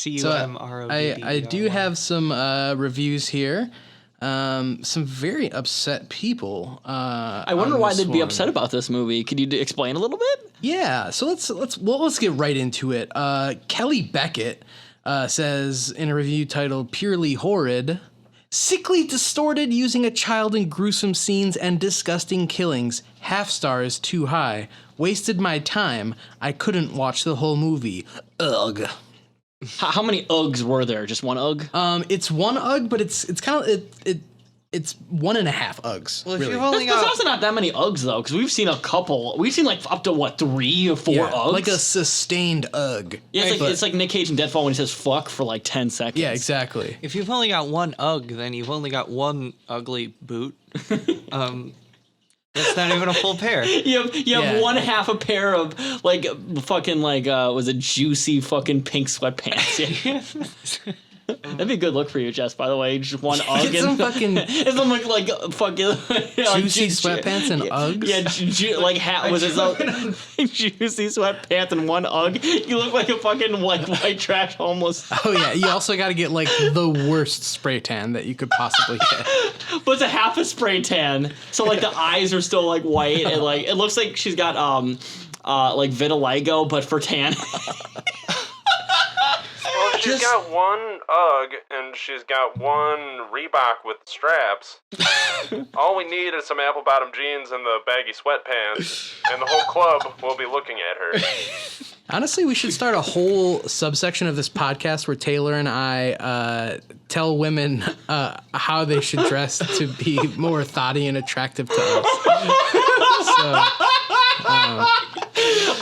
C-U-M-R-O-D-D. I do have some reviews here. Some very upset people. I wonder why they'd be upset about this movie. Could you explain a little bit? Yeah, so let's get right into it. Kelly Beckett says in a review titled "Purely Horrid." Sickly distorted using a child in gruesome scenes and disgusting killings. Half stars too high. Wasted my time. I couldn't watch the whole movie. Ugh. How many Uggs were there? Just one Ugg? It's one Ugg, but it's kind of it's 1.5 Uggs. Well, if really. you've only There's got... also not that many Uggs though, because we've seen a couple. We've seen like up to what, 3 or 4 Uggs? like a sustained Ugg. Yeah, it's like Nick Cage in Deadfall when he says "fuck" for like 10 seconds. Yeah, exactly. If you've only got one Ugg, then you've only got one ugly boot. That's not even a full pair. You have one half a pair of like fucking like was it juicy fucking pink sweatpants? That'd be a good look for you, Jess. By the way, just one Ugg. Get some fucking it's like fucking juicy sweatpants and Uggs. Yeah, like hat was his own juicy sweatpants and one Ugg. You look like a fucking like white trash homeless. Oh yeah, you also got to get like the worst spray tan that you could possibly get. But it's a half a spray tan, so like the eyes are still like white and like it looks like she's got like vitiligo but for tan. Well, she's got one Ugg and she's got one Reebok with straps. All we need is some apple bottom jeans and the baggy sweatpants, and the whole club will be looking at her. Honestly, we should start a whole subsection of this podcast where Taylor and I tell women how they should dress to be more thotty and attractive to us. So,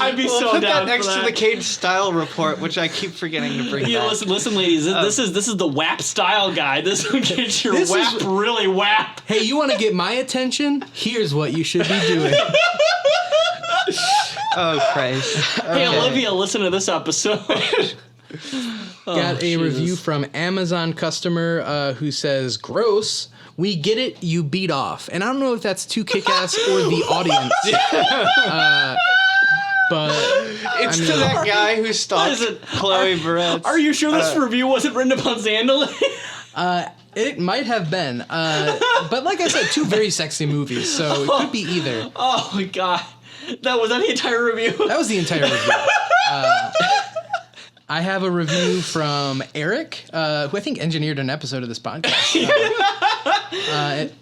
I'd be so put down that next for that. to the Cage Style report, which I keep forgetting to bring Yeah, back. listen, ladies. This is the WAP style guide. This will get your This WAP is- really WAP. hey, you want to get my attention? Here's what you should be doing. Oh, Christ. Hey, Olivia, listen to this episode. Got a review from Amazon customer who says, "Gross. We get it. You beat off." And I don't know if that's too kick-ass or the audience. But It's to that guy who What stalked is it? Chloe Moretz. Are you sure this review wasn't written upon Zandalee? it might have been. But like I said, 2 very sexy movies, so it could be either. Oh my god, that was the entire review. That was the entire review. I have a review from Eric, who I think engineered an episode of this podcast.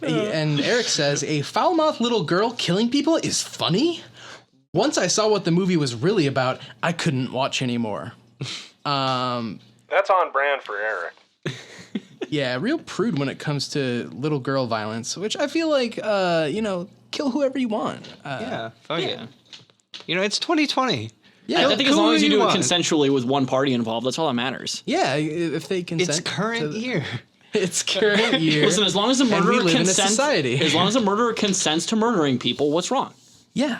And Eric says, "A foul-mouthed little girl killing people is funny? Once I saw what the movie was really about, I couldn't watch anymore." That's on brand for Eric. Yeah, real prude when it comes to little girl violence, which I feel like, kill whoever you want. Yeah, fuck it. You know, it's 2020. Yeah, I think as long as you do it consensually with one party involved, that's all that matters. Yeah, if they consent. It's current year. It's current year. Listen, as long as the And we murderer live in a consents, society. as long as the murderer consents to murdering people, what's wrong? Yeah.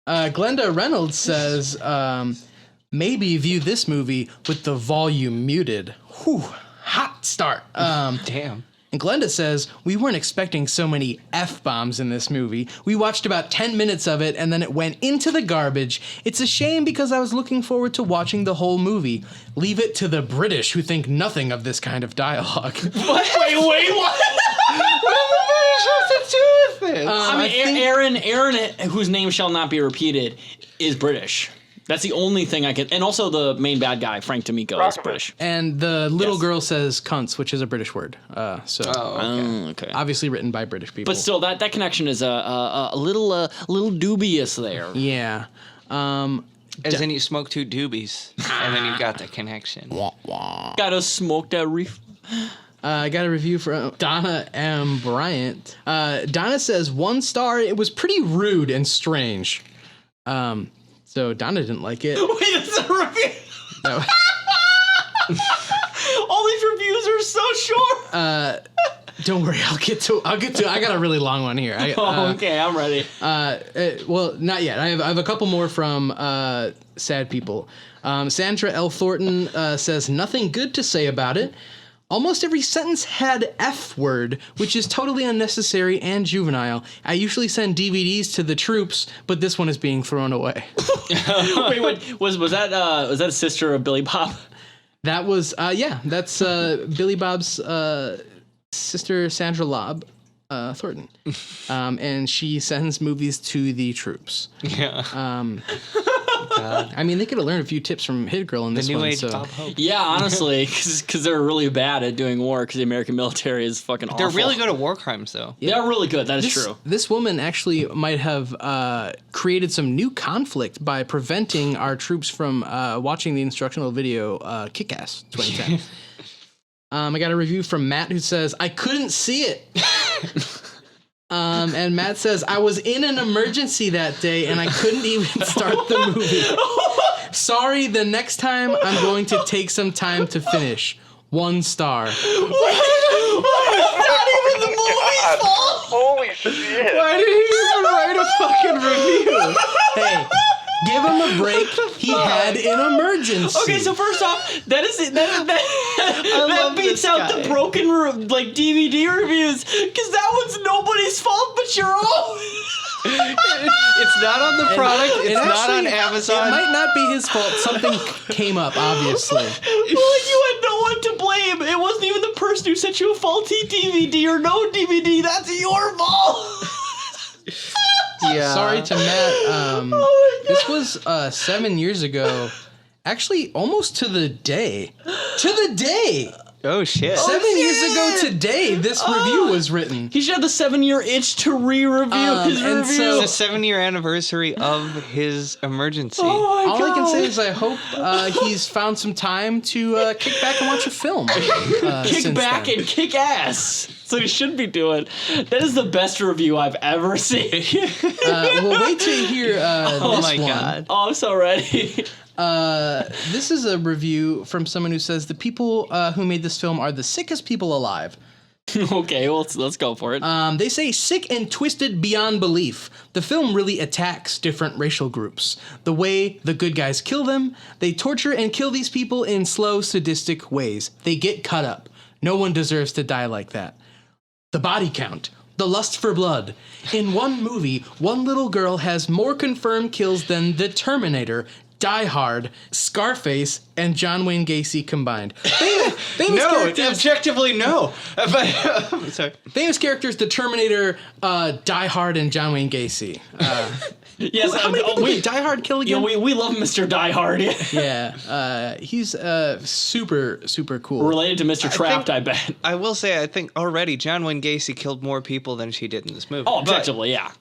Glenda Reynolds says, maybe view this movie with the volume muted. Whew, hot start. Damn. And Glenda says, we weren't expecting so many F-bombs in this movie. We watched about 10 minutes of it and then it went into the garbage. It's a shame because I was looking forward to watching the whole movie. Leave it to the British who think nothing of this kind of dialogue. What? Wait, what? I mean, Aaron, whose name shall not be repeated, is British. That's the only thing I can. And also the main bad guy, Frank D'Amico, is British. And the little girl says cunts, which is a British word. Okay. Obviously written by British people. But still, that connection is a little dubious there. Yeah. As in you smoke 2 doobies, and then you got the connection. Gotta smoke that reef. I got a review from Donna M. Bryant. Donna says, 1 star, it was pretty rude and strange. So Donna didn't like it. Wait, it's a review. No. All these reviews are so short. Don't worry, I'll get to. I got a really long one here. Okay, I'm ready. Well, not yet. I have a couple more from sad people. Sandra L. Thornton says, nothing good to say about it. Almost every sentence had F word, which is totally unnecessary and juvenile. I usually send DVDs to the troops, but this one is being thrown away. Wait, was that a sister of Billy Bob? That was that's Billy Bob's sister Sandra Lobb Thornton, and she sends movies to the troops. Yeah. I mean, they could have learned a few tips from Hit Girl in The this new one. age So Bob Hope. Yeah, honestly, because they're really bad at doing war. Because the American military is fucking awful. They're really good at war crimes, though. They're really good. That is this, true. This woman actually might have created some new conflict by preventing our troops from watching the instructional video Kick-Ass 2010. I got a review from Matt who says, I couldn't see it. And Matt says, I was in an emergency that day and I couldn't even start the movie. Sorry, the next time I'm going to take some time to finish. 1 star. Not even the movie's fault. Holy shit. Why did he even write a fucking review? Hey, give him a break. He had an emergency. Okay, so first off, that love beats this out guy. the broken DVD reviews, because that one's nobody's fault but your own. It's not on the product. It's not on It Amazon. might not be his fault. Something came up, obviously. Well, you had no one to blame. It wasn't even the person who sent you a faulty DVD or no DVD. That's your fault. Yeah. Sorry to Matt. Oh my God. This was 7 years ago. Actually, almost to the day. To the day! Oh shit. 7 years ago today, this review was written. He should have the 7-year itch to re-review his and review. so- It's the 7-year anniversary of his emergency. Oh my All God. I can say is I hope he's found some time to kick back and watch a film. Kick since back then. and kick ass. So he should be doing. That is the best review I've ever seen. Well, wait till you hear Oh this my one. god. Oh, I'm so ready. This is a review from someone who says the people who made this film are the sickest people alive. Okay, well, let's go for it. They say sick and twisted beyond belief. The film really attacks different racial groups. The way the good guys kill them, they torture and kill these people in slow, sadistic ways. They get cut up. No one deserves to die like that. The body count. The lust for blood. In one movie, one little girl has more confirmed kills than The Terminator, Die Hard, Scarface, and John Wayne Gacy combined. Famous No, characters, objectively no. But sorry. famous characters, The Terminator, Die Hard, and John Wayne Gacy. Yes, How many people did Die Hard kill Yeah, again? we love Mr. Die Hard. Yeah, he's super, super cool. Related to Mr. Trapped, I bet. I will say I think already John Wayne Gacy killed more people than she did in this movie. Oh, objectively, yeah.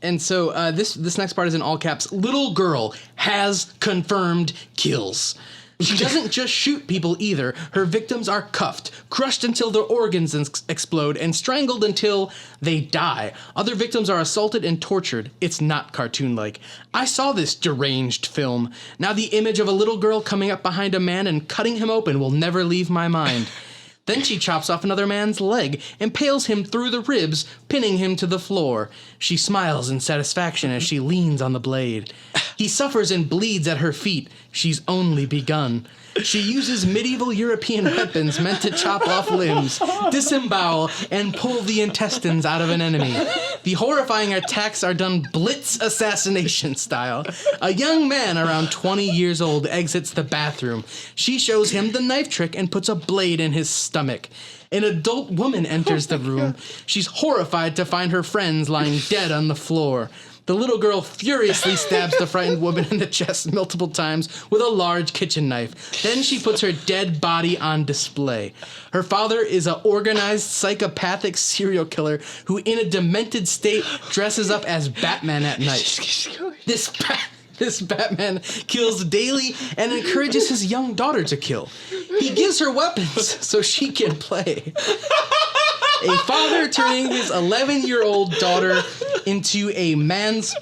And so this next part is in all caps. Little girl has confirmed kills. She doesn't just shoot people either. Her victims are cuffed, crushed until their organs explode, and strangled until they die. Other victims are assaulted and tortured. It's not cartoon-like. I saw this deranged film. Now the image of a little girl coming up behind a man and cutting him open will never leave my mind. Then she chops off another man's leg, impales him through the ribs, pinning him to the floor. She smiles in satisfaction as she leans on the blade. He suffers and bleeds at her feet. She's only begun. She uses medieval European weapons meant to chop off limbs, disembowel, and pull the intestines out of an enemy. The horrifying attacks are done blitz assassination style. A young man around 20 years old exits the bathroom. She shows him the knife trick and puts a blade in his stomach. An adult woman enters the room. She's horrified to find her friends lying dead on the floor. The little girl furiously stabs the frightened woman in the chest multiple times with a large kitchen knife. Then she puts her dead body on display. Her father is an organized psychopathic serial killer who, in a demented state, dresses up as Batman at night. This Batman kills daily and encourages his young daughter to kill. He gives her weapons so she can play. A father turning his 11-year-old daughter into a mass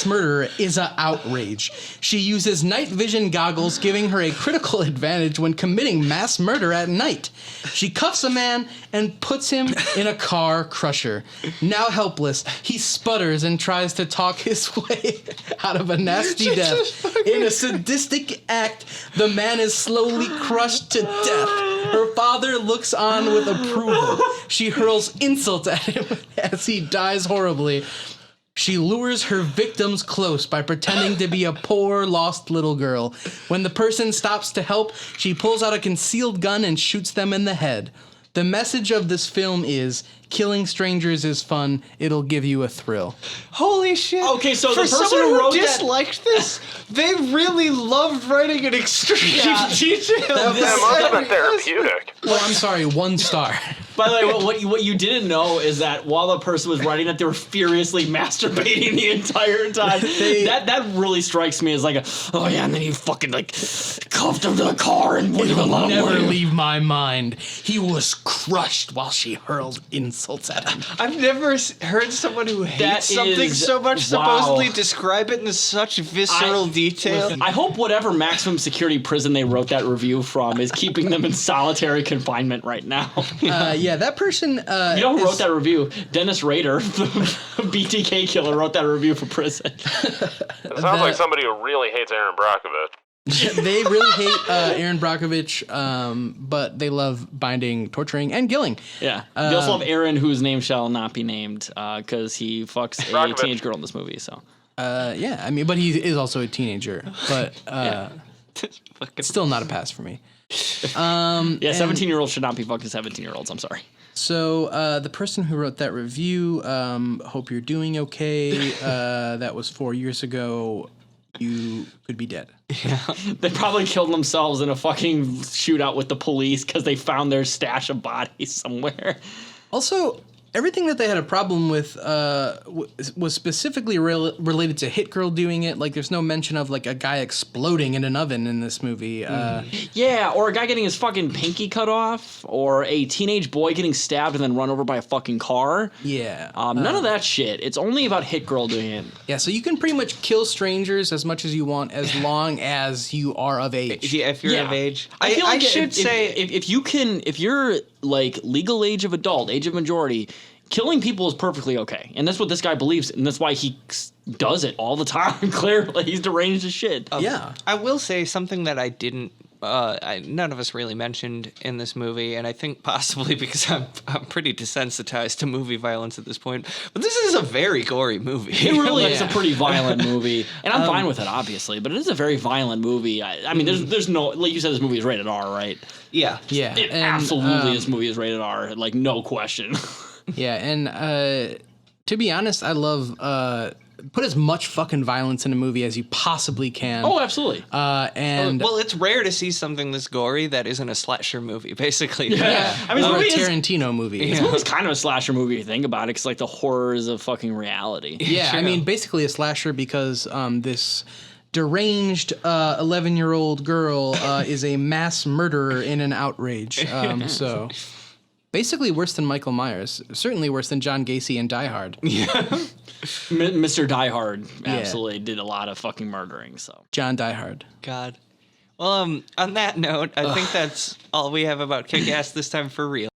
murderer is an outrage. She uses night vision goggles, giving her a critical advantage when committing mass murder at night. She cuffs a man and puts him in a car crusher. Now helpless, he sputters and tries to talk his way out of a nasty death. In a sadistic act, the man is slowly crushed to death. Her father looks on with approval. She hurls insults at him as he dies horribly. She lures her victims close by pretending to be a poor, lost little girl. When the person stops to help, she pulls out a concealed gun and shoots them in the head. The message of this film is, killing strangers is fun. It'll give you a thrill. Holy shit. Okay, so for the person someone who wrote that- disliked this, they really loved writing in extreme detail. That must have been therapeutic. Oh, I'm sorry, 1 star. By the way, what you didn't know is that while the person was writing it, they were furiously masturbating the entire time. That really strikes me as like oh yeah, and then he fucking like cuffed him to the car and wouldn't even let him Never leave. leave my mind. He was crushed while she hurled insults at him. I've never heard someone who hates That something is- so much wow. supposedly describe it in such visceral detail. I hope whatever maximum security prison they wrote that review from is keeping them in solitary confinement right now. Yeah, that person. You know who wrote that review? Dennis Rader, the BTK killer, wrote that review for prison. It sounds like somebody who really hates Aaron Brockovich. They really hate Aaron Brockovich, but they love binding, torturing, and killing. Yeah. They also have Aaron, whose name shall not be named, because he fucks a Brockovich. teenage girl in this movie. So Yeah, I mean, but he is also a teenager. But it's still not a pass for me. yeah, 17-year-olds should not be fucking 17-year-olds. I'm sorry. So the person who wrote that review, hope you're doing okay. That was 4 years ago. You could be dead. They probably killed themselves in a fucking shootout with the police because they found their stash of bodies somewhere. Also, everything that they had a problem with was specifically related to Hit Girl doing it. Like, there's no mention of like a guy exploding in an oven in this movie. Yeah, or a guy getting his fucking pinky cut off, or a teenage boy getting stabbed and then run over by a fucking car. Yeah. None of that shit. It's only about Hit Girl doing it. Yeah, so you can pretty much kill strangers as much as you want as long as you are of age. Yeah, if you're Yeah. of age. I feel like should say if you're like legal age of adult, age of majority, killing people is perfectly okay, and that's what this guy believes, and that's why he does it all the time. Clearly, he's deranged as shit. Yeah. I will say something that I didn't. None of us really mentioned in this movie, and I think possibly because I'm pretty desensitized to movie violence at this point. But this is a very gory movie. It really is a Yeah. pretty violent movie, and I'm fine with it, obviously. But it is a very violent movie. I mean, there's no, like you said, this movie is rated R, right? Yeah. Yeah. It and, absolutely, this movie is rated R, like no question. Yeah, and to be honest, I love put as much fucking violence in a movie as you possibly can. Oh, absolutely. And Well, it's rare to see something this gory that isn't a slasher movie, basically. Yeah. I mean, this or a movie is Tarantino movie. this movie's kind of a slasher movie if you think about it, because like the horrors of fucking reality. Yeah, I True. mean, basically a slasher because this deranged 11-year-old girl is a mass murderer in an outrage. So basically worse than Michael Myers. Certainly worse than John Gacy in Die Hard. Mr. Die Hard absolutely did a lot of fucking murdering. So John Die Hard. God. Well, on that note, I think that's all we have about Kick-Ass this time for real.